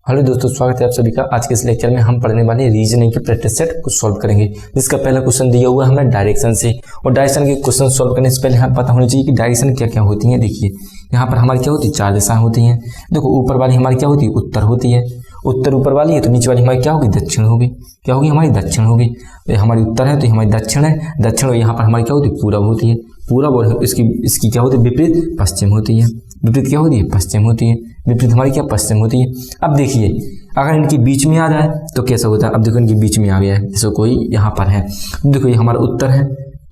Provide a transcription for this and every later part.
Hello दोस्तों, स्वागत है आप सभी का। आज के इस लेक्चर में हम पढ़ने वाले रीजनिंग के प्रैक्टिस सेट को सॉल्व करेंगे, जिसका पहला क्वेश्चन दिया हुआ है हमें डायरेक्शन से। और डायरेक्शन के क्वेश्चन सॉल्व करने से पहले हमें पता होना चाहिए कि डायरेक्शन क्या क्या होती है। देखिए यहाँ पर हमारी क्या होती है, चार दिशाएं होती हैं। देखो ऊपर वाली हमारी क्या होती है, उत्तर होती है। उत्तर ऊपर वाली है तो नीचे वाली हमारी क्या होगी, दक्षिण होगी। क्या होगी, हमारी दक्षिण होगी। हमारी उत्तर है तो हमारी दक्षिण है। दक्षिण यहाँ पर हमारी क्या होती है, पूरब होती है। पूरब और इसकी क्या होती है, विपरीत पश्चिम होती है। विपरीत क्या होती है, पश्चिम होती है। विपरीत हमारी क्या, पश्चिम होती है। अब देखिए अगर इनके बीच में आ जाए तो कैसा होता है। अब देखो इनके बीच में आ गया है, जैसे कोई यहाँ पर है। देखो ये हमारा उत्तर है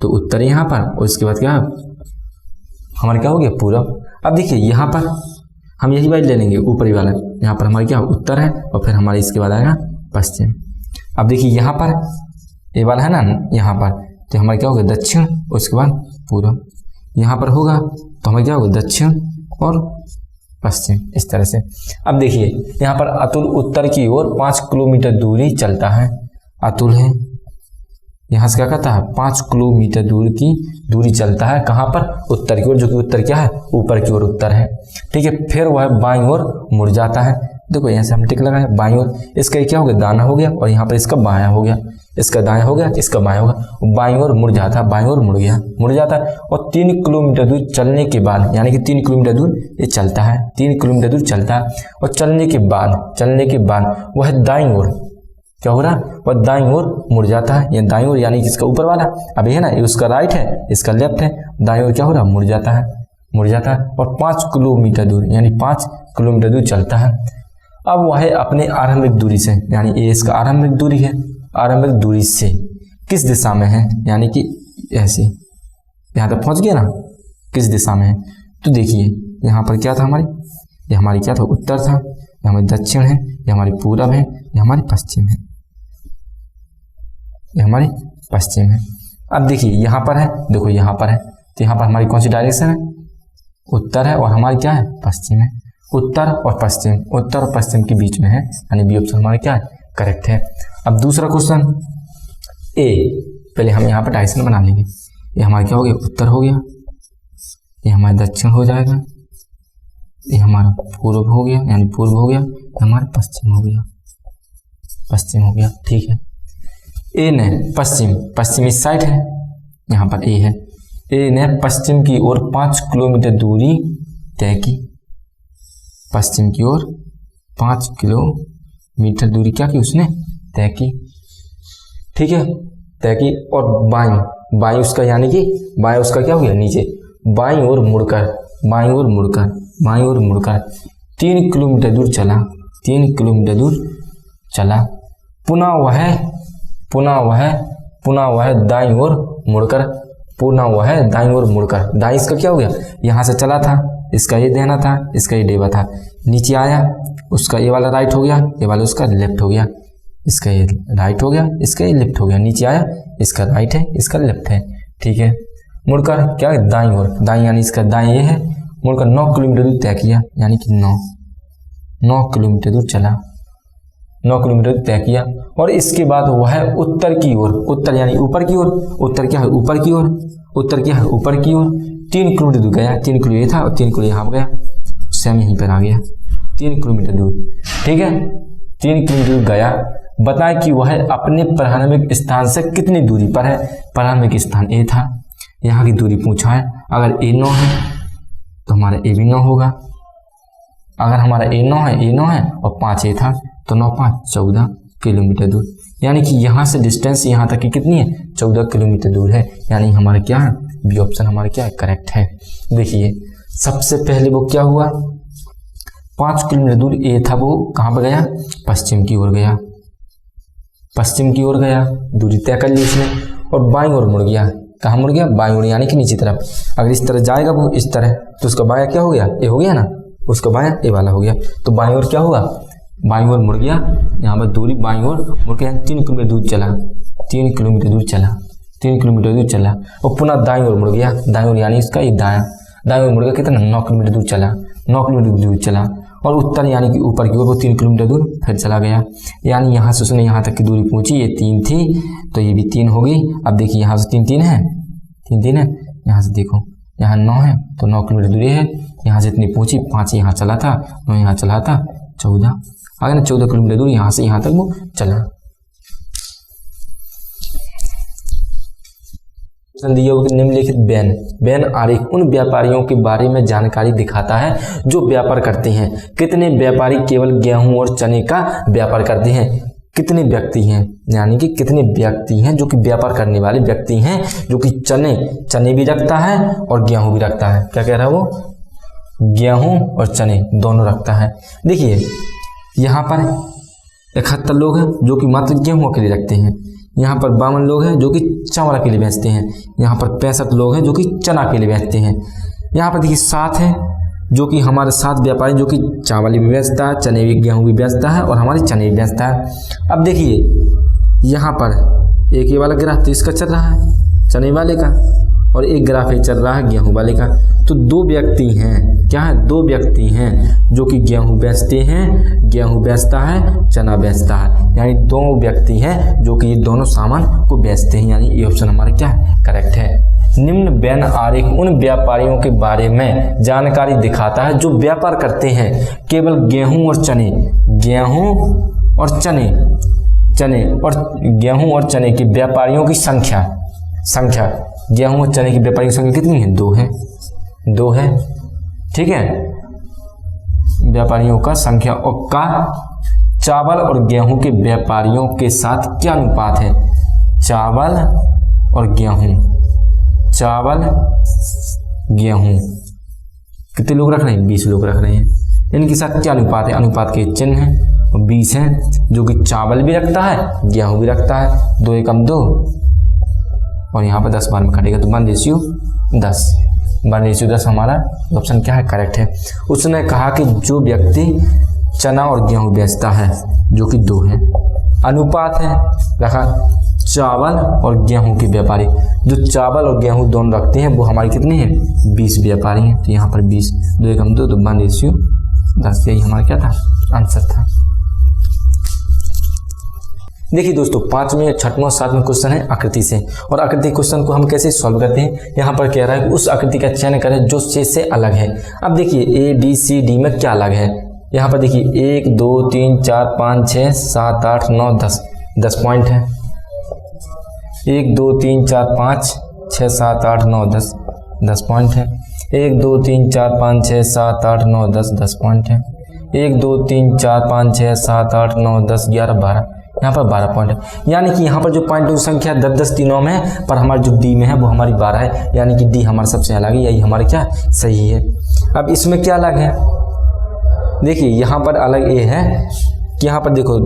तो उत्तर यहाँ पर, और इसके बाद क्या हमारा क्या हो गया, पूरब। अब देखिए यहाँ पर हम यही बात ले लेंगे, ऊपरी वाला यहाँ पर हमारी क्या उत्तर है और फिर हमारे इसके बाद आएगा पश्चिम। अब देखिए यहाँ पर ये वाला है ना, यहाँ पर तो हमारा क्या होगा, दक्षिण, उसके बाद पूरब। यहाँ पर होगा तो हमारा क्या होगा, दक्षिण और पश्चिम, इस तरह से। अब देखिए यहाँ पर अतुल उत्तर की ओर 5 किलोमीटर दूरी चलता है। अतुल है, यहाँ से क्या कहता है, 5 किलोमीटर दूर की दूरी चलता है। कहाँ पर, उत्तर की ओर, जो कि उत्तर क्या है, ऊपर की ओर उत्तर है। ठीक है, फिर वह बाईं ओर मुड़ जाता है। देखो यहाँ से हम टिक लगाए बाईं ओर, इसका क्या हो गया, दाना हो गया, और यहाँ पर इसका बायां हो गया। इसका दायां हो गया, इसका बायां हो गया। बाईं ओर मुड़ जाता है, बाईं ओर मुड़ गया, मुड़ जाता है। और 3 किलोमीटर दूर चलने के बाद, यानी कि 3 किलोमीटर दूर ये चलता है, 3 किलोमीटर दूर चलता है। और चलने के बाद वह दाईं ओर क्या हो रहा है, वह दाईं ओर मुड़ जाता है। ये दाईं ओर यानी कि इसका ऊपर वाला, अब ये है ना, ये उसका राइट है, इसका लेफ्ट है। दाईं ओर क्या हो रहा है, मुड़ जाता है, मुड़ जाता है। और 5 किलोमीटर दूर यानी 5 किलोमीटर दूर चलता है। अब वह अपने आरंभिक दूरी से, यानी ये इसका आरंभिक दूरी है, आरंभिक दूरी से किस दिशा में है, यानी कि ऐसे यहाँ तक पहुँच गया ना, किस दिशा में है। तो देखिए यहाँ पर क्या था, ये हमारी क्या था, उत्तर था। ये हमारी दक्षिण है, ये हमारी पूरब है, ये हमारी पश्चिम है, ये हमारी पश्चिम है। अब देखिए यहाँ पर है, देखो यहाँ पर है, तो यहाँ पर हमारी कौन सी डायरेक्शन है, उत्तर है, और हमारी क्या है, पश्चिम है। उत्तर और पश्चिम, उत्तर और पश्चिम के बीच में है, यानी बी ऑप्शन हमारा क्या है, करेक्ट है। अब दूसरा क्वेश्चन ए, पहले हम यहाँ पर डायरेक्शन बना लेंगे। ये हमारा क्या हो गया, उत्तर हो गया, ये हमारा दक्षिण हो जाएगा, ये हमारा पूर्व हो गया, यानी पूर्व हो गया, ये हमारा पश्चिम हो गया, पश्चिम हो गया। ठीक है, ए ने पश्चिम इस साइड है, यहाँ पर ए है। ए ने पश्चिम की ओर 5 किलोमीटर दूरी तय की। पश्चिम की ओर 5 किलोमीटर दूरी क्या की, उसने तय की। ठीक है, तय की। और बाईं उसका, यानी कि बाएं उसका क्या हो गया, नीचे। बाईं ओर मुड़कर 3 किलोमीटर दूर चला, 3 किलोमीटर दूर चला। पुनः वह दाईं ओर मुड़कर, दाईं इसका क्या हो गया, यहाँ से चला था, इसका ये देना था, इसका ये देवा था। नीचे आया, उसका ये वाला राइट हो गया, ये वाला उसका लेफ्ट हो गया। इसका ये राइट हो गया, इसका ये लेफ्ट हो गया। नीचे आया, इसका राइट है, इसका लेफ्ट है। ठीक है, मुड़कर क्या है, दाईं ओर, दाईं यानी इसका दाईं ये है। मुड़कर 9 किलोमीटर दूर तय किया, यानी कि 9 किलोमीटर दूर चला, 9 किलोमीटर तय किया। और इसके बाद वह उत्तर की ओर, उत्तर यानी ऊपर की ओर, उत्तर क्या है, ऊपर की ओर, उत्तर क्या है, ऊपर की ओर 3 किलोमीटर दूर गया। 3 किलो ये था और 3 किलो यहाँ गया, सेम यहीं पर आ गया, 3 किलोमीटर दूर। ठीक है, 3 किलोमीटर दूर गया। बताएं कि वह अपने प्रारंभिक स्थान से कितनी दूरी पर है। प्रारंभिक स्थान ए था, यहाँ की दूरी पूछा है। अगर ए 9 है तो हमारा ए भी 9 होगा। अगर हमारा ए 9 है और 5 ए था तो 9 5 14 किलोमीटर दूर, यानी कि यहाँ से डिस्टेंस यहाँ तक की कितनी है, 14 किलोमीटर दूर है। यानी हमारा क्या है, बी ऑप्शन हमारा क्या है, करेक्ट है। देखिए सबसे पहले वो क्या हुआ, 5 किलोमीटर दूर ए था, वो कहाँ पर गया, पश्चिम की ओर गया, पश्चिम की ओर गया, दूरी तय कर ली उसने। और बाईं ओर मुड़ गया, कहाँ मुड़ गया, बाईं ओर, यानी कि नीचे तरफ। अगर इस तरह जाएगा वो, इस तरह, तो उसका बायां क्या हो गया, ए हो गया ना, उसका बायां ए वाला हो गया। तो बाईं ओर क्या होगा, बाईं ओर मुड़ गया। यहाँ पर दूरी बाईं ओर मुड़ गया, 3 किलोमीटर दूर चला, 3 किलोमीटर दूर चला, 3 किलोमीटर दूर चला। और पुनः दाईं ओर मुड़ गया, दाईं ओर यानी इसका ये दाईं ओर मुड़ गया, कितना, 9 किलोमीटर दूर चला, 9 किलोमीटर दूर चला। और उत्तर यानी कि ऊपर की ओर वो 3 किलोमीटर दूर फिर चला गया। यानी यहाँ से उसने यहाँ तक की दूरी पहुंची, ये 3 थी तो ये भी 3 हो गई। अब देखिए यहाँ से 3 है, 3 है, यहाँ से देखो यहाँ 9 है तो 9 किलोमीटर दूरी है। यहाँ से इतनी पहुंची, 5 यहाँ चला था, 9 यहाँ चला था, 14 आगे ना 14 किलोमीटर दूर यहाँ से यहाँ तक वो चला। दिया निम्नलिखित बैन आरेख उन व्यापारियों के बारे में जानकारी दिखाता है जो व्यापार करते हैं। कितने व्यापारी केवल गेहूं और चने का व्यापार करते हैं? कितने व्यक्ति हैं, यानी कि कितने व्यक्ति हैं जो कि व्यापार करने वाले व्यक्ति हैं, जो कि चने भी रखता है और गेहूं भी रखता है। क्या कह रहा है वो? गेहूं और चने दोनों रखता है। देखिए यहाँ पर 71 लोग हैं जो कि मात्र गेहूं के लिए रखते हैं। यहाँ पर 52 लोग हैं जो कि चावल के लिए बेचते हैं। यहाँ पर 65 लोग हैं जो कि चना के लिए बेचते हैं। यहाँ पर देखिए 7 है जो कि हमारे 7 व्यापारी जो कि चावल भी बेचता है, चने भी गेहूं भी बेचता है और हमारी चने भी बेचता है। अब देखिए यहाँ पर एक ये वाला ग्राफ तो इसका चल रहा है चने वाले का, और एक ग्राफ ये चल रहा है गेहूं वाले का। तो 2 व्यक्ति हैं, क्या है? 2 व्यक्ति हैं जो कि गेहूं बेचते हैं, गेहूं बेचता है, चना बेचता है, यानी 2 व्यक्ति हैं जो कि ये दोनों सामान को बेचते हैं, यानी ये ऑप्शन हमारा क्या है? करेक्ट है। निम्न बैन आरेख उन व्यापारियों के बारे में जानकारी दिखाता है जो व्यापार करते हैं केवल गेहूं और चने, गेहूं और चने और गेहूं और चने के व्यापारियों की संख्या गेहूं और चने की व्यापारियों की संख्या कितनी है? 2 है। ठीक है, व्यापारियों का संख्या और का चावल और गेहूं के व्यापारियों के साथ क्या अनुपात है? चावल गेहूं कितने लोग रख रहे हैं? 20 लोग रख रहे हैं। इनके साथ क्या अनुपात है? अनुपात के चिन्ह है और 20 है, जो कि चावल भी रखता है, गेहूं भी रखता है। 2 एकम 2 और यहाँ पर 10 बार में कटेगा तो 1:10 हमारा ऑप्शन क्या है? करेक्ट है। उसने कहा कि जो व्यक्ति चना और गेहूं बेचता है, जो कि 2 है। अनुपात है रखा चावल और गेहूं के व्यापारी, जो चावल और गेहूं दोनों रखते हैं वो हमारे कितने हैं? 20 व्यापारी हैं। तो यहाँ पर 20 2 एकम 2 तो 1:10 यही हमारा क्या था? आंसर था। देखिए दोस्तों 5वें, 6वें, 7वें क्वेश्चन है आकृति से, और आकृति क्वेश्चन को हम कैसे सॉल्व करते हैं? यहाँ पर कह रहा है कि उस आकृति का चयन करें जो शेष से अलग है। अब देखिए A B C D में क्या अलग है? यहाँ पर देखिए 1 2 3 4 5 6 7 8 9 10 पॉइंट है। 1 2 3 4 5 6 7 8 9 10 पॉइंट है। 1 2 3 4 5 6 7 8 9 10 पॉइंट है। 1 2 3 4 5 6 7 8 9 10 11 12, यहाँ पर 12 पॉइंट है। यानी कि यहाँ पर जो पॉइंट की संख्या 10 तीनों में है, पर हमारी जो डी में है वो हमारी 12 है, यानी कि डी हमारा सबसे अलग है, यही हमारे क्या सही है। अब इसमें क्या अलग है? देखिए यहाँ पर अलग ये है कि यहाँ पर देखो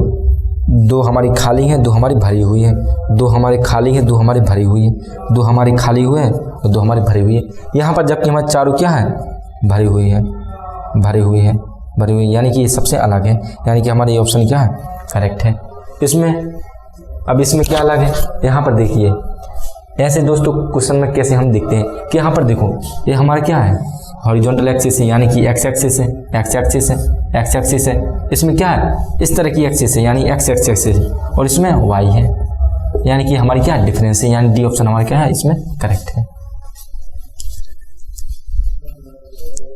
2 हमारी खाली है, 2 हमारी भरी हुई है, 2 हमारी खाली है, 2 हमारी भरी हुई है, 2 हमारी खाली हुई है और 2 हमारी भरी हुई है। यहाँ पर जबकि हमारे चारों क्या है? भरी हुई है, यानी कि ये सबसे अलग है, यानी कि हमारा ये ऑप्शन क्या है? करेक्ट है। अब इसमें क्या अलग है? यहाँ पर देखिए ऐसे दोस्तों क्वेश्चन में कैसे हम देखते हैं कि यहाँ पर देखो ये हमारा क्या है? हॉरिजॉन्टल एक्सिस है, यानी कि एक्स एक्सिस है। इसमें क्या है? इस तरह की एक्सिस है, यानी एक्स एक्सिस है, और इसमें वाई है, यानी कि हमारी क्या डिफरेंस है, यानी डी ऑप्शन हमारा क्या है? इसमें करेक्ट है।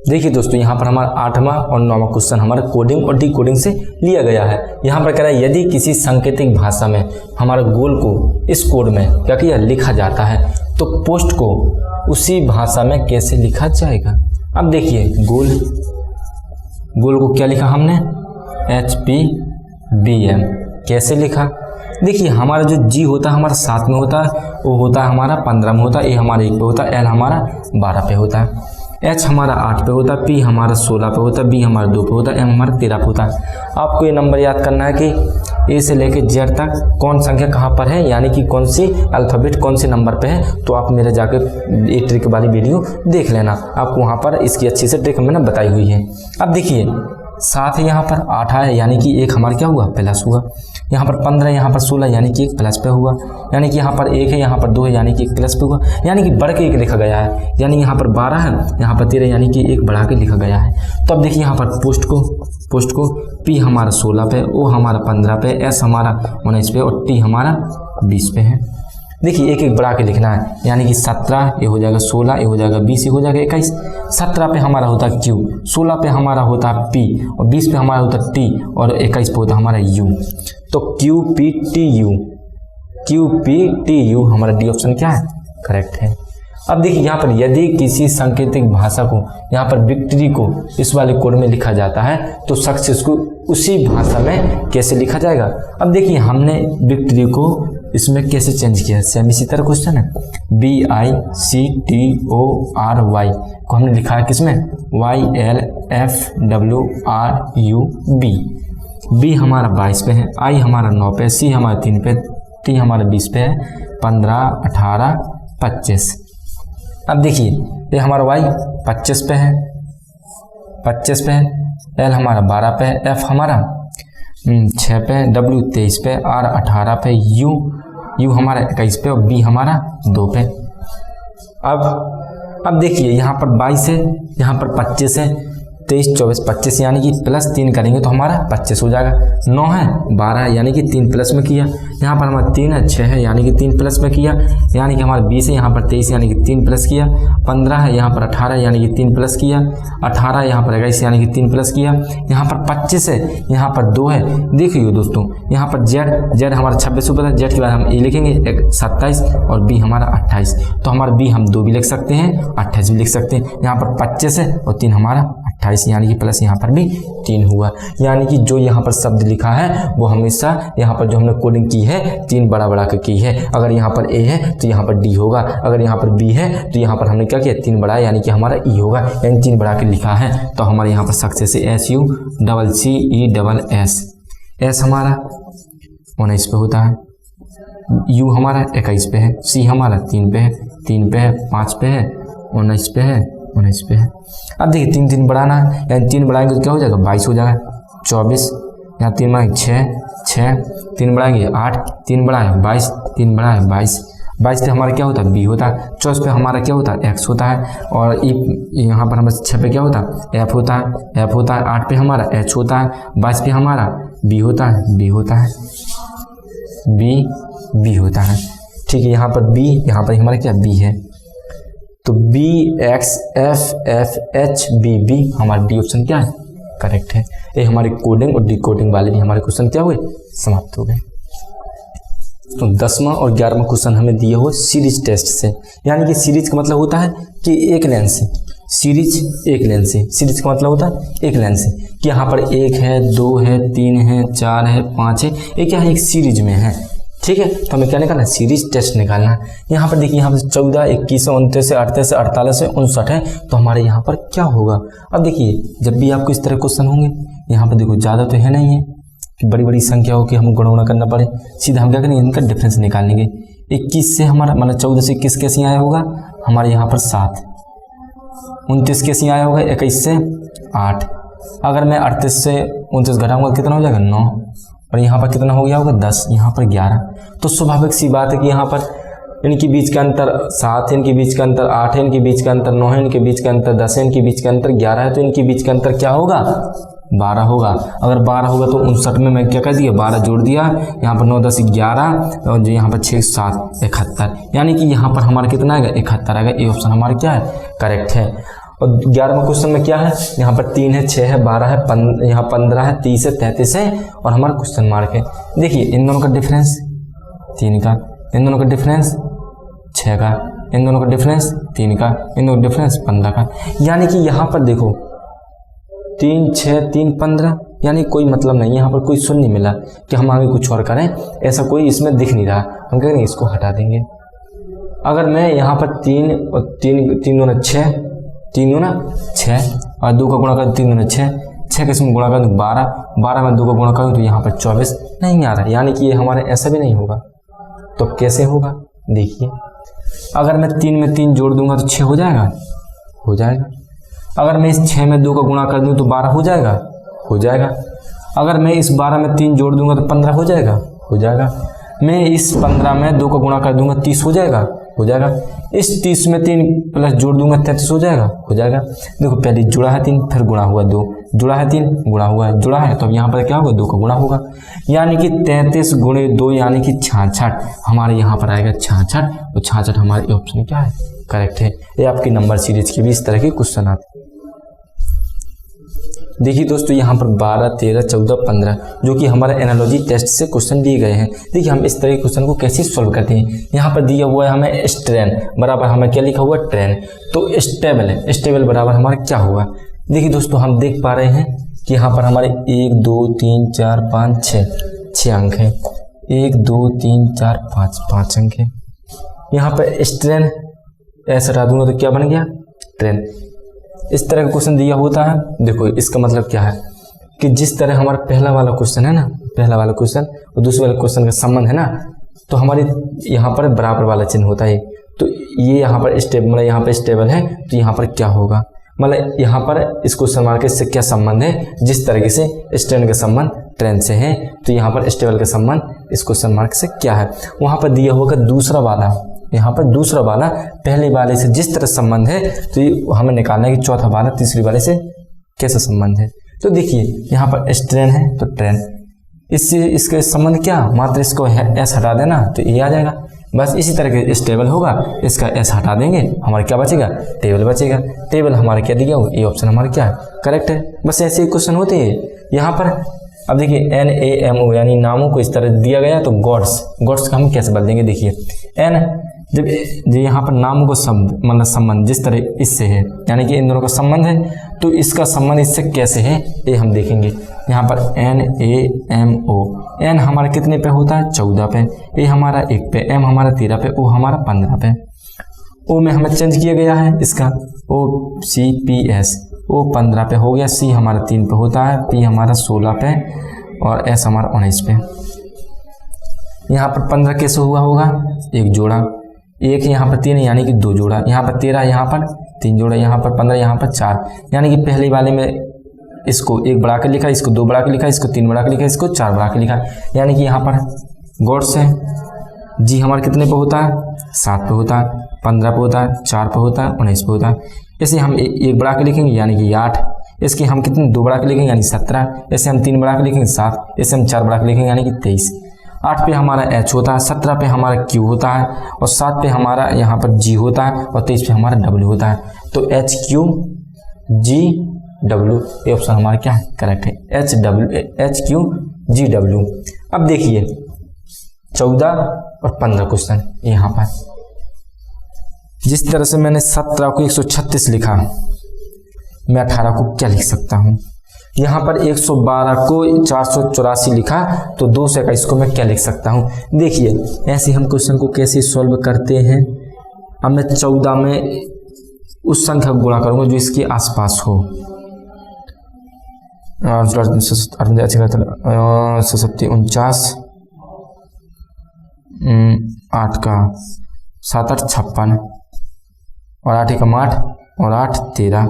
देखिए दोस्तों यहाँ पर हमारा 8वां और 9वां क्वेश्चन हमारा कोडिंग और डिकोडिंग से लिया गया है। यहाँ पर कह रहा है यदि किसी सांकेतिक भाषा में हमारा गोल को इस कोड में क्या किया लिखा जाता है तो पोस्ट को उसी भाषा में कैसे लिखा जाएगा? अब देखिए गोल को क्या लिखा हमने? HPBM। कैसे लिखा? देखिए हमारा जो G होता है हमारा 7 में होता है, O होता है हमारा 15 में होता है, A हमारा 1 पे होता है, L हमारा 12 पे होता है, H हमारा 8 पे होता है, P हमारा 16 पे होता है, B हमारा 2 पे होता है, M हमारा 13 पे होता है। आपको ये नंबर याद करना है कि A से लेके Z तक कौन संख्या कहाँ पर है, यानी कि कौन सी अल्फ़ाबेट कौन से नंबर पे है। तो आप मेरे जाकर ये ट्रिक वाली वीडियो देख लेना, आपको वहाँ पर इसकी अच्छी से ट्रिक मैंने बताई हुई है। अब देखिए 7 है, यहाँ पर 8 है, यानी कि 1 हमारा क्या हुआ? प्लस हुआ। यहाँ पर 15 है, यहाँ पर 16, यानी कि 1 प्लस पे हुआ। यानी कि यहाँ पर 1 है, यहाँ पर 2 है, यानी कि 1 प्लस पे हुआ, यानी कि बढ़ के 1 लिखा गया है। यानी यहाँ पर 12 है, यहाँ पर 13, यानी कि 1 बढ़ा के लिखा गया है। तो अब देखिए यहाँ पर पोस्ट को P हमारा 16 पे, O हमारा 15 पे, S हमारा 19 पे और T हमारा 20 पे है। देखिए एक एक बढ़ा के लिखना है, यानी कि 17 ये हो जाएगा 16, ये हो जाएगा 20, ये हो जाएगा 21। 17 पे हमारा होता है Q, 16 पे हमारा होता है P, और 20 पे हमारा होता है T, और 21 पे होता है हमारा U। तो QPTU हमारा डी ऑप्शन क्या है, करेक्ट है। अब देखिए यहाँ पर यदि किसी सांकेतिक भाषा को यहाँ पर विक्ट्री को इस वाले कोड में लिखा जाता है तो सक्सेस को उसी भाषा में कैसे लिखा जाएगा। अब देखिए हमने विक्ट्री को इसमें कैसे चेंज किया, सेम इसी तरह क्वेश्चन है। VICTORY को हमने लिखा है किसमें, YLFWRUB। B हमारा 22 पे है, I हमारा 9 पे, C हमारा 3 पे, T हमारा 20 पे है, 15, 18, 25। अब देखिए ये हमारा Y 25 पे है, 25 पे है, L हमारा 12 पे है, F हमारा 6 पे, W 23 पे, R 18 पे, U हमारा 21 पे, और B हमारा 2 पे। अब देखिए यहाँ पर 22 है, यहाँ पर 25 है, 23, 24, 25 यानी कि प्लस 3 करेंगे तो हमारा 25 हो जाएगा। 9 है, 12 है यानी कि 3 प्लस में किया, यहाँ पर हमारा 3 है, 6 है यानी कि 3 प्लस में किया, यानी कि हमारा 20 है, यहाँ पर 23 यानी कि 3 प्लस किया, 15 है, यहाँ पर 18 यानी कि 3 प्लस किया, 18 यहाँ पर 21 यानी कि 3 प्लस किया, यहाँ पर 25 है, यहाँ पर 2 है। देखिए दोस्तों यहाँ पर जेड हमारा 26 ऊपर है, जेड के बाद हम ए लिखेंगे 27 और बी हमारा 28, तो हमारा बी हम 2 भी लिख सकते हैं, 28 भी लिख सकते हैं। यहाँ पर 25 है और 3 हमारा 28 यानी कि प्लस यहाँ पर भी 3 हुआ, यानी कि जो यहाँ पर शब्द लिखा है वो हमेशा यहाँ पर जो हमने कोडिंग की है 3 बड़ा कर की है। अगर यहाँ पर ए है तो यहाँ पर डी होगा, अगर यहाँ पर बी है तो यहाँ पर हमने क्या किया 3 बढ़ाया यानी कि हमारा ई होगा, यानी 3 बढ़ा के लिखा है। तो हमारे यहाँ पर सक्सेस SUCCESS, एस हमारा 19 पे होता है, यू हमारा 21 पे है, सी हमारा 3 पे है, 3 पे है, 5 पे है, 19 पे है, 19 पे है। अब देखिए 3 बढ़ाना है, यानी 3 बढ़ाएंगे तो क्या हो जाएगा 22 हो जाएगा, 24, यहाँ 3 बढ़ाएंगे 6, 3 बढ़ाएंगे 8, 3 बढ़ाए 22, 3 बढ़ाए 22, 22 पे हमारा क्या होता है बी होता है, 24 पे हमारा क्या होता है एक्स होता है, और यहाँ पर हमारे 6 पे क्या होता है एफ होता है, 8 पे हमारा एच होता है, 22 पे हमारा बी होता है, बी होता है। ठीक है, यहाँ पर बी, यहाँ पर हमारा क्या बी है, तो BXFFHBB हमारा डी ऑप्शन क्या है, करेक्ट है। ये हमारे कोडिंग और डिकोडिंग वाले भी हमारे क्वेश्चन क्या हुए, समाप्त हो गए। तो 10वां और 11वां क्वेश्चन हमें दिए हुए सीरीज टेस्ट से, यानी कि सीरीज का मतलब होता है कि एक लाइन से, सीरीज एक लाइन से, सीरीज का मतलब होता है एक लाइन से, कि यहाँ पर 1 है, 2 है, 3 है, 4 है, 5 है, ये क्या है एक सीरीज में है। ठीक है, तो हमें क्या निकालना है, सीरीज टेस्ट निकालना है। यहाँ पर देखिए, यहाँ पर 14, 21, 29, 38, 48, 59 है, तो हमारे यहाँ पर क्या होगा। अब देखिए जब भी आपको इस तरह क्वेश्चन होंगे, यहाँ पर देखो ज़्यादा तो है नहीं है कि बड़ी बड़ी संख्या हो कि हम गुणा करना पड़े, सीधा हम क्या करेंगे इनका डिफरेंस निकाल लेंगे। 21 से हमारा मतलब 14 से 21 कैसे आया होगा, हमारे यहाँ पर 7, 29 कैसे आया होगा 21 से 8, अगर मैं 38 से 29 घटाऊंगा कितना हो जाएगा 9, और यहाँ पर कितना हो गया होगा 10, यहाँ पर 11। तो स्वाभाविक सी बात है कि यहाँ पर इनके बीच का अंतर 7 है, इनके बीच का अंतर 8 है, इनके बीच का अंतर 9 है, इनके बीच का अंतर 10 है, इनके बीच का अंतर 11 है, तो इनके बीच का अंतर क्या होगा 12 होगा। अगर 12 होगा तो 59 में मैं क्या कर दिया 12 जोड़ दिया, यहाँ पर 9, 10, 11 और जो यहाँ पर 6, 7, 71, यानी कि यहाँ पर हमारा कितना आएगा 71 आएगा। ये ऑप्शन हमारा क्या है, करेक्ट है। और 11वां क्वेश्चन में क्या है, यहाँ पर 3 है, 6 है, 12 है, यहाँ 15 है, 30 है, 33 है, और हमारा क्वेश्चन मार्क है। देखिए इन दोनों का डिफरेंस 3 का, इन दोनों का डिफरेंस 6 का, इन दोनों का डिफरेंस 3 का, इन दोनों का डिफरेंस 15 का, यानी कि यहाँ पर देखो 3, 6, 3, 15, यानी कोई मतलब नहीं, यहाँ पर कोई सुन नहीं मिला कि हम आगे कुछ और करें, ऐसा कोई इसमें दिख नहीं रहा। हम कह रहे हैं इसको हटा देंगे। अगर मैं यहाँ पर 3 और 3 दूना 6, 3 दूना 6 और 2 का गुणा कर 3 दूना 6, 6 के इसमें गुणा कर 12, 12 में 2 का गुणा करूँ तो यहाँ पर 24 नहीं आ रहा, यानी कि ये हमारे ऐसा भी नहीं होगा। तो कैसे होगा, देखिए अगर मैं 3 में 3 जोड़ दूंगा तो 6 हो जाएगा, हो जाएगा। अगर मैं इस 6 में 2 का गुणा कर दूं तो 12 हो जाएगा, हो जाएगा। अगर मैं इस 12 में 3 जोड़ दूंगा तो 15 हो जाएगा, हो जाएगा। मैं इस 15 में 2 का गुणा कर दूंगा 30 हो जाएगा, हो जाएगा। इस 30 में 3 प्लस जोड़ दूंगा 33 हो जाएगा, हो जाएगा। देखो पहले जुड़ा है 3, फिर गुणा हुआ 2, जुड़ा है 3 गुणा हुआ है, जुड़ा है तो अब यहाँ पर क्या होगा 2 का गुणा होगा, यानी कि 33 गुणे 2 यानी कि 66 हमारे यहाँ पर आएगा 66। तो 66 हमारे ऑप्शन क्या है, करेक्ट है। ये आपकी नंबर सीरीज के भी इस तरह के क्वेश्चन आते हैं। देखिए दोस्तों यहाँ पर 12, 13, 14, 15 जो कि हमारे एनालॉजी टेस्ट से क्वेश्चन दिए गए हैं। देखिए हम इस तरह के क्वेश्चन को कैसे सॉल्व करते हैं। यहाँ पर दिया हुआ है हमें स्ट्रेन बराबर हमें क्या लिखा हुआ ट्रेन, तो स्टेबल है, स्टेबल बराबर हमारा क्या होगा। देखिए दोस्तों हम देख पा रहे हैं कि यहाँ पर हमारे 1 2 3 4 5 6 अंक हैं, 1 2 3 4 5 अंक है। यहाँ पर स्ट्रेन ऐसा हटा दूंगा तो क्या बन गया ट्रेन। इस तरह का क्वेश्चन दिया होता है। देखो इसका मतलब क्या है कि जिस तरह हमारा पहला वाला क्वेश्चन है ना, पहला वाला क्वेश्चन और दूसरे वाले क्वेश्चन का संबंध है ना, तो हमारे यहाँ पर बराबर वाला चिन्ह होता है। तो ये यहाँ पर स्टेबल मतलब यहाँ पर स्टेबल है तो यहाँ पर क्या होगा, मतलब यहाँ पर इस क्वेश्चन मार्क के से क्या संबंध है, जिस तरीके से स्ट्रेन का संबंध ट्रेन से है तो यहाँ पर स्टेबल का संबंध इस क्वेश्चन मार्क से क्या है। वहाँ पर दिया होगा दूसरा वाला, यहाँ पर दूसरा वाला पहले वाले से जिस तरह संबंध है तो ये हमें निकालना है कि चौथा वाला तीसरी वाले से कैसा संबंध है। तो देखिए यहाँ पर स्ट्रेन है तो ट्रेन, इससे इसके संबंध क्या, मात्र इसको एस हटा देना तो ये आ जाएगा। बस इसी तरह के स्टेबल होगा, इसका एस हटा देंगे हमारा क्या बचेगा, टेबल बचेगा। टेबल हमारा क्या दिया हो, ये ऑप्शन हमारा क्या है, करेक्ट है। बस ऐसे ही क्वेश्चन होते हैं यहाँ पर। अब देखिए NAMO यानी नामों को इस तरह दिया गया तो गॉड्स का हम कैसे बदल देंगे। देखिए एन जब यहाँ पर नामों को मतलब संबंध जिस तरह इससे है यानी कि इन दोनों का संबंध है तो इसका संबंध इससे कैसे है ये हम देखेंगे। यहाँ पर NAMO, एन हमारा कितने पे होता है 14 पे, ए हमारा 1 पे, एम हमारा 13 पे, ओ हमारा 15 पे। ओ में हमें चेंज किया गया है इसका OCPS, ओ 15 पे हो गया, सी हमारा 3 पे होता है, पी हमारा 16 पे और एस हमारा 19 पे। यहाँ पर 15 कैसे हुआ होगा, एक जोड़ा, एक यहाँ पर 3 यानी कि 2 जोड़ा, यहाँ पर 13 यहाँ पर 3 जोड़ा, यहाँ पर 15 यहाँ पर 4, यानी कि पहले वाले में इसको 1 बढ़ा के लिखा, इसको 2 बढ़ा के लिखा, इसको 3 बढ़ा के लिखा, इसको 4 बढ़ा के लिखा, यानी कि यहाँ पर गॉड्स है जी हमारा कितने पे होता है 7 पे होता है, 15 पे होता है, 4 पे होता है, 19 पे होता है। इसे हम 1 बढ़ा के लिखेंगे यानी कि 8, इसके हम कितने 2 बढ़ा के लिखेंगे यानी 17, इसे हम 3 बढ़ा के लिखेंगे 7, इसे हम 4 बढ़ा के लिखेंगे यानी कि 23। 8 पे हमारा H होता है, 17 पे हमारा Q होता है और 7 पे हमारा यहाँ पर G होता है और 23 पे हमारा W होता है। तो HQGW ये ऑप्शन हमारा क्या है, करेक्ट है, HQGW। अब देखिए 14 और 15 क्वेश्चन यहाँ पर जिस तरह से मैंने 17 को 136 लिखा, मैं 18 को क्या लिख सकता हूँ। यहाँ पर 112 को 484 लिखा तो 2 से 21 को मैं क्या लिख सकता हूँ। देखिए ऐसे हम क्वेश्चन को कैसे सॉल्व करते हैं। अब मैं 14 में उस संख्या को गुणा करूँगा जो इसके आसपास हो, 49 8 का 7 8 56 और 8 का 8 और 8 13,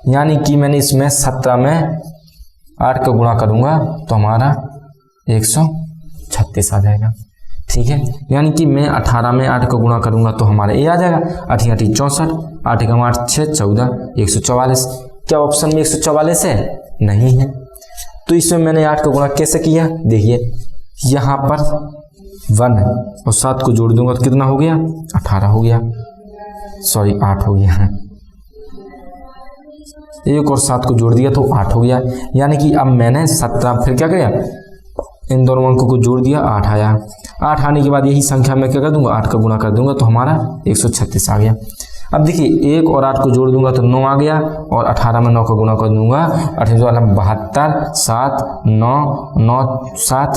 यानी कि मैंने इसमें 17 में 8 का गुणा करूंगा तो हमारा 136 आ जाएगा, ठीक है। यानी कि मैं 18 में 8 का गुणा करूंगा तो हमारा ये आ जाएगा 8 8 64, 8 का 8 6 14 144। क्या ऑप्शन में 144 है, नहीं है। तो इसमें मैंने 8 का गुणा कैसे किया, देखिए यहाँ पर 1 और 7 को जोड़ दूंगा तो कितना हो गया 18 हो गया, सॉरी 8 हो गया है, 1 और 7 को जोड़ दिया तो 8 हो गया। यानी कि अब मैंने 17 फिर क्या किया, इन दोनों अंकों को जोड़ दिया, 8 आया। 8 आने के बाद यही संख्या मैं क्या कर दूंगा 8 का गुणा कर दूंगा तो हमारा 136 आ गया। अब देखिए 1 और 8 को जोड़ दूंगा तो 9 आ गया और 18 में 9 का गुणा कर दूंगा, 18 वाला 72 7 9 9 7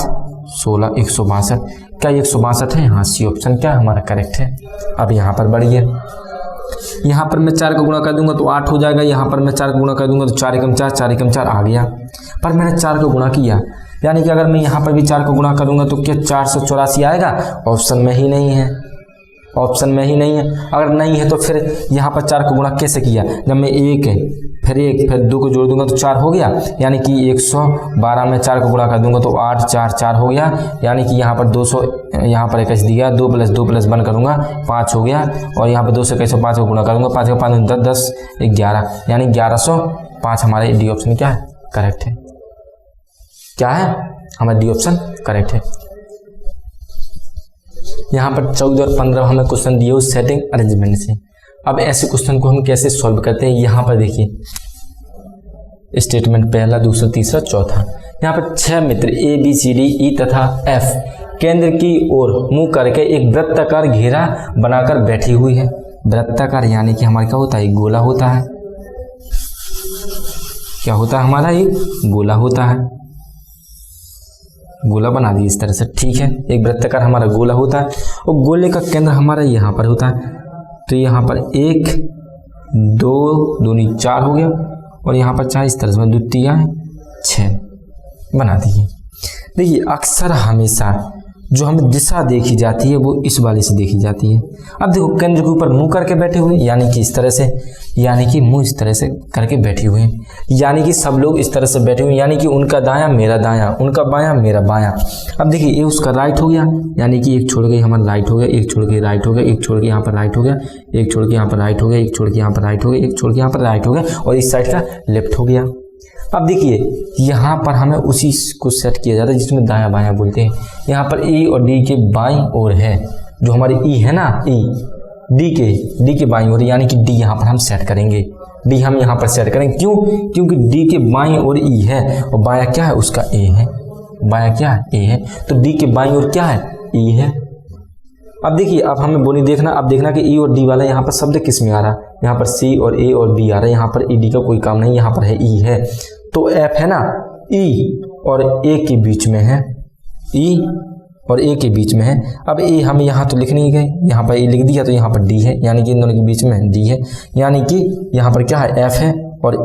16 162। क्या 162 है, हाँ सी ऑप्शन क्या हमारा करेक्ट है। अब यहाँ पर बढ़िए, यहाँ पर मैं 4 का गुणा कर दूंगा तो 8 हो जाएगा, यहाँ पर मैं 4 का गुणा कर दूंगा तो 4 एकम 4 4 एकम 4 आ गया। पर मैंने 4 का गुणा किया, यानी कि अगर मैं यहाँ पर भी 4 का गुणा करूंगा तो क्या 484 आएगा, ऑप्शन में ही नहीं है, ऑप्शन में ही नहीं है। अगर नहीं है तो फिर यहाँ पर 4 का गुणा कैसे किया, जब मैं 1 फिर 2 को जोड़ दूंगा तो 4 हो गया, यानी कि 112 में 4 को गुणा कर दूंगा तो 8 4 4 हो गया, यानी कि यहाँ पर 200 यहाँ पर 21 दिया, 2 + 2 + 1 करूँगा 5 हो गया, और यहाँ पर 2 से 5 को गुणा करूँगा, 5 का 5 10 11, यानी 1105 हमारे डी ऑप्शन क्या है करेक्ट है। क्या है हमारा डी ऑप्शन करेक्ट है। यहाँ पर 14 और 15 हमें क्वेश्चन दिए उस सेटिंग अरेंजमेंट से। अब ऐसे क्वेश्चन को हम कैसे सॉल्व करते हैं, यहाँ पर देखिए स्टेटमेंट पहला, दूसरा, तीसरा, चौथा। यहाँ पर 6 मित्र A B C D E तथा एफ केंद्र की ओर मुंह करके एक वृत्ताकार घेरा बनाकर बैठी हुई है। वृत्ताकार यानी कि हमारा क्या होता है, एक गोला होता है। क्या होता है हमारा, एक गोला होता है। गोला बना दिए इस तरह से, ठीक है। एक वृत्ताकार हमारा गोला होता है और गोले का केंद्र हमारा यहाँ पर होता है। तो यहाँ पर 1 2 दूनी 4 हो गया और यहाँ पर 4 इस तरह से 2 3 6 बना दिए। देखिए अक्सर हमेशा जो हमें दिशा देखी जाती है वो इस वाले से देखी जाती है। अब देखो केंद्र के ऊपर मुंह करके बैठे हुए, यानी कि इस तरह से, यानी कि मुंह इस तरह से करके बैठे हुए हैं, यानी कि सब लोग इस तरह से बैठे हुए, यानी कि उनका दायां मेरा दायां, उनका बायां मेरा बायां। अब देखिए ये उसका राइट हो गया, यानी कि एक छोड़ के हमारा राइट हो गया, एक छोड़ के राइट हो गया, एक छोड़ के यहाँ पर राइट हो गया, एक छोड़ के यहाँ पर राइट हो गया, एक छोड़ के यहाँ पर राइट हो गया, एक छोड़ के यहाँ पर राइट हो गया और इस साइड का लेफ्ट हो गया। अब देखिए यहाँ पर हमें उसी को सेट किया जाता है जिसमें दायां बायां बोलते हैं। यहाँ पर ई और डी के बाईं ओर है, जो हमारी ई है ना, ई डी के बाईं ओर, यानी कि डी यहाँ पर हम सेट करेंगे। डी हम यहाँ पर सेट करेंगे, क्यों? क्योंकि डी के बाईं ओर ई है और बायां क्या है उसका ए है। बायां क्या है, ए है, तो डी के बाईं ओर क्या है, ई है। अब देखिए अब हमें बोली देखना, अब देखना कि ई और डी वाला यहाँ पर शब्द किस में आ रहा है। यहाँ पर सी और ए और बी आ रहा है, यहाँ पर ई डी का कोई काम नहीं, यहाँ पर है ई है। तो एफ है ना, ई और ए के बीच में है, ई और ए के बीच में है। अब ए हम यहाँ तो लिख नहीं गए, यहाँ पर ए लिख दिया तो यहाँ पर डी है, यानी कि इन दोनों के बीच में डी है, यानी कि यहाँ पर क्या है, एफ है और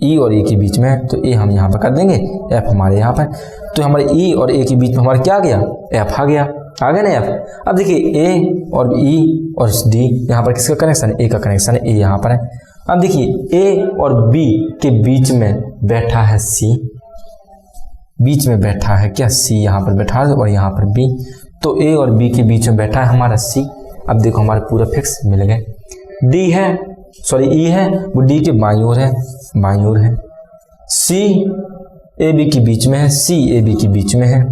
ई और ए के बीच में है, तो ए हम यहाँ पर कर देंगे, एफ हमारे यहाँ पर। तो हमारे ई और ए के बीच में हमारा क्या आ गया, एफ आ गया, आ गया ना एफ। अब देखिए ए और ई और डी, यहाँ पर किसका कनेक्शन है, ए का कनेक्शन है, ए यहाँ पर है। अब देखिए ए और बी के बीच में बैठा है सी, बीच में बैठा है क्या, सी यहाँ पर बैठा है और यहाँ पर बी, तो ए और बी के बीच में बैठा है हमारा सी। अब देखो हमारे पूरा फिक्स मिल गए। डी है, सॉरी ई है, वो डी के बाईं ओर है, बाईं ओर है। सी ए बी के बीच में है, सी ए बी के बीच में है।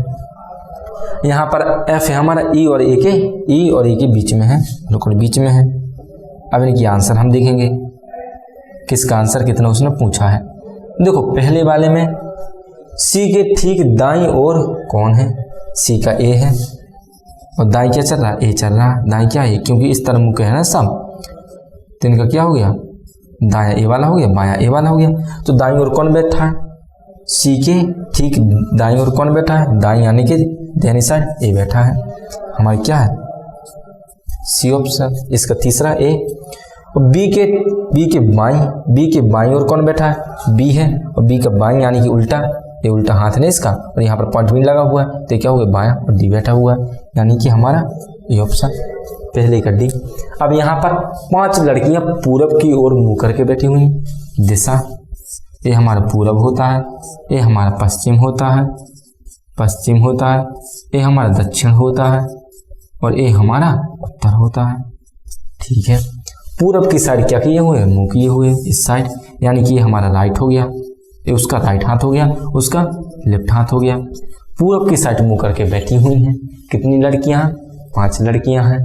यहाँ पर एफ है हमारा ई और ए के बीच में है, बिल्कुल बीच में है। अब इनकी आंसर हम देखेंगे, किसका आंसर कितना उसने पूछा है। देखो पहले वाले में सी के ठीक दाईं ओर कौन है, सी का ए है और दाईं क्या चल रहा है, ए चल रहा है। दाईं क्या है, क्योंकि इस तरह मुँह है ना सब, तो इनका क्या हो गया, दायां ए वाला हो गया, बायां ए वाला हो गया। तो दाईं ओर कौन बैठा है, सी के ठीक दाईं ओर कौन बैठा है, दाईं यानी कि दाहिनी साइड ए बैठा है। हमारी क्या है, सी ऑप्शन, इसका तीसरा ए। और बी के बाईं ओर कौन बैठा है, बी है और बी का बाईं यानी कि उल्टा, ये उल्टा हाथ है ना इसका, और यहाँ पर पॉइंट भी लगा हुआ है, तो क्या हो गया, बायां, और डी बैठा हुआ है, यानी कि हमारा ये ऑप्शन पहले का डी। अब यहाँ पर 5 लड़कियां पूरब की ओर मुंह करके बैठी हुई हैं। दिशा, ये हमारा पूरब होता है, ये हमारा पश्चिम होता है, ये हमारा दक्षिण होता है और ये हमारा उत्तर होता है। ठीक है, पूरब की साइड क्या किए हुए, मुंह किए हुए इस साइड, यानी कि ये हमारा राइट हो गया, ये उसका राइट हाथ हो गया, उसका लेफ्ट हाथ हो गया। पूरब की साइड मुंह करके बैठी हुई हैं। कितनी लड़कियां, 5 लड़कियां हैं।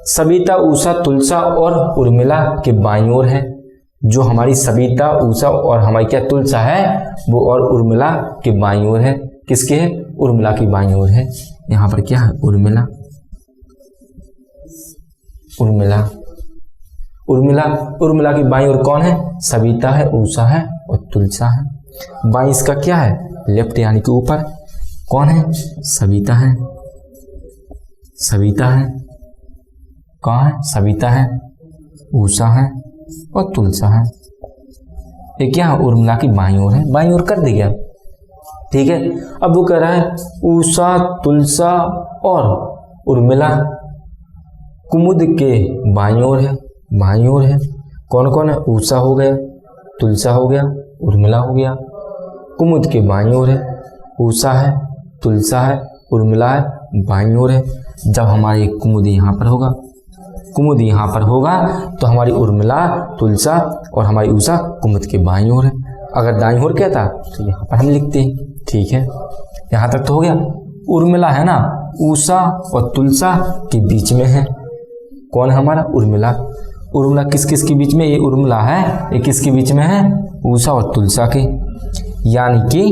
सविता, उषा, तुलसा और उर्मिला के बाईं ओर है। जो हमारी सविता, उषा और हमारी क्या तुलसा है, वो और उर्मिला के बाईं ओर है। किसके है, उर्मिला की बाईं ओर है। यहाँ पर क्या है, उर्मिला, उर्मिला की बाईं ओर कौन है, सविता है, उषा है और तुलसा है। बाईं इसका क्या है, लेफ्ट यानी कि ऊपर कौन है, सविता है, कौन है, सविता है, उषा है और तुलसा है। ये क्या है, उर्मिला की बाईं ओर है, बाईं ओर कर दिया। ठीक है, अब वो कह रहा है उषा, तुलसा और उर्मिला कुमुद के बाईं ओर है, बाईं ओर है। कौन कौन है, उषा हो गया, तुलसा हो गया, उर्मिला हो गया। कुमुद के बाईं ओर है, उषा है, तुलसा है, उर्मिला है, बाईं ओर है। जब हमारी कुमुद यहाँ पर होगा, कुमुद यहाँ पर होगा तो हमारी उर्मिला, तुलसा और हमारी उषा कुमुद के बाईं ओर है। अगर दाईं ओर क्या था तो यहाँ पर हम लिखते हैं। ठीक है, यहाँ तक तो हो गया। उर्मिला है ना, उषा और तुलसा के बीच में है। कौन है हमारा? उर्मिला। उर्मिला किस किस के बीच में? ये उर्मिला है, ये किसके बीच में है? उषा और तुलसा के। यानी कि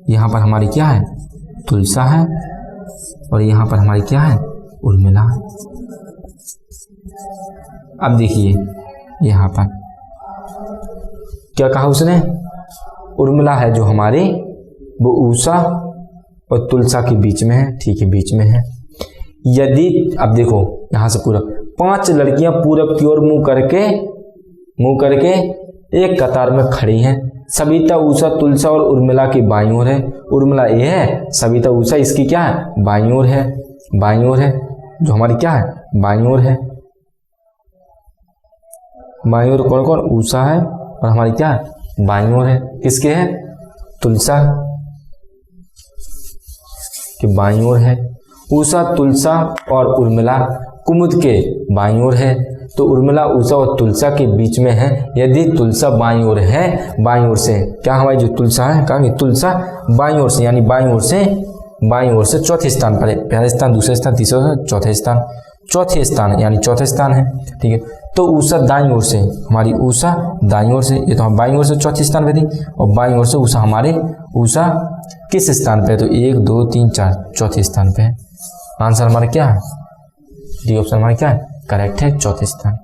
यहाँ पर हमारी क्या है? तुलसा है और यहाँ पर हमारी क्या है? उर्मिला है। अब देखिए यहाँ पर क्या कहा उसने? उर्मिला है जो हमारे, वो उषा और तुलसा के बीच में है। ठीक है, बीच में है। यदि अब देखो यहाँ से पूरा 5 लड़कियां पूरब की ओर मुंह करके एक कतार में खड़ी हैं। सविता, उषा, तुलसा और उर्मिला की बाईं ओर है। उर्मिला ये है, सविता, उषा इसकी क्या है? बाईं ओर है। बाईं ओर है जो हमारी क्या है? बाईं ओर है। बाईं ओर कौन कौन? उषा है और हमारी क्या है? बाईं ओर है। किसके है? तुलसा के बाईं ओर है। उषा, तुलसा और उर्मिला कुमुद के बाईं ओर है। तो उर्मिला, उषा और तुलसा के बीच में है। यदि तुलसा बाईं ओर है, बाईं ओर से क्या हमारी जो तुलसा है, कहा तुलसा बाईं ओर से, यानी बाईं ओर से चौथे स्थान पर है। पहला स्थान, दूसरा स्थान, तीसरा स्थान, चौथे स्थान। चौथे स्थान है यानी चौथे स्थान है। ठीक है, तो उषा दाईं ओर से, हमारी उषा दाईं ओर से, ये तो हम बाईं ओर से चौथे स्थान पे थी और बाईं ओर से उषा हमारे, उषा किस स्थान पे है? तो 1 2 3 4 चौथे स्थान पे है। आंसर हमारा क्या है? डी ऑप्शन हमारा क्या है? करेक्ट है, चौथे स्थान।